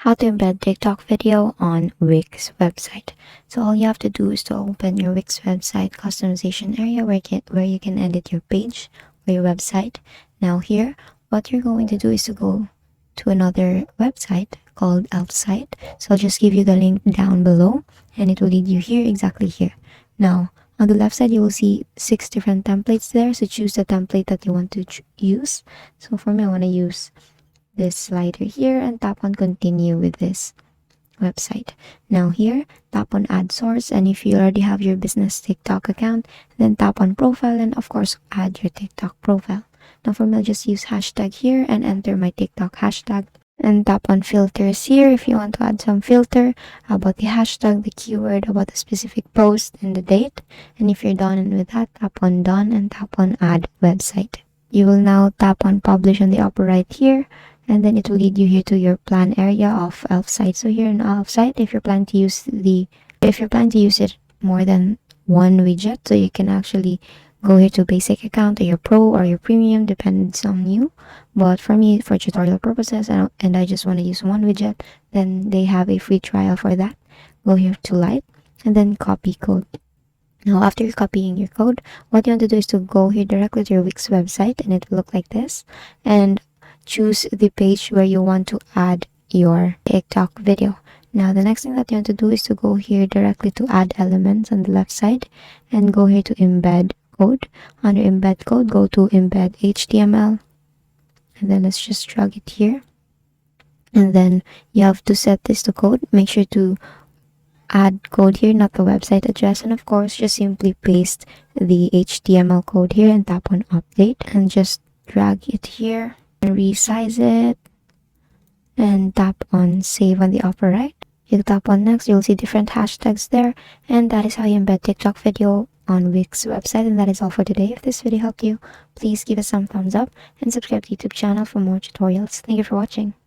how to embed TikTok video on Wix website. So all you have to do is to open your Wix website customization area where you can edit your page or your website. Now here, what you're going to do is to go to another website called Elfsite. So I'll just give you the link down below and it will lead you here, exactly here. Now, on the left side, you will see 6 different templates there. So choose the template that you want to use. So for me, I want to use this slider here and tap on continue with this website. Now here, tap on add source, and if you already have your business TikTok account, then tap on profile and of course add your TikTok profile. Now for me, I'll just use hashtag here and enter my TikTok hashtag and tap on filters here if you want to add some filter about the hashtag, the keyword, about the specific post and the date. And if you're done with that, tap on done and tap on add website. You will now tap on publish on the upper right here, and then it will lead you here to your plan area of Elfsite. So here in Elfsite, if you're planning to use it more than one widget, so you can actually go here to basic account or your pro or your premium, depends on you. But for me, for tutorial purposes, and I just want to use one widget, then they have a free trial for that. Go here to light and then copy code. Now, after copying your code, what you want to do is to go here directly to your Wix website, and it will look like this. And choose the page where you want to add your TikTok video. Now, the next thing that you want to do is to go here directly to add elements on the left side and go here to embed code. Under embed code, go to embed HTML, and then let's just drag it here. And then you have to set this to code. Make sure to add code here, not the website address, and of course just simply paste the HTML code here and tap on update and just drag it here and resize it and tap on save on the upper right. You tap on next, you'll see different hashtags there, and that is how you embed TikTok video on Wix website. And that is all for today. If this video helped you, please give us some thumbs up and subscribe to the YouTube channel for more tutorials. Thank you for watching.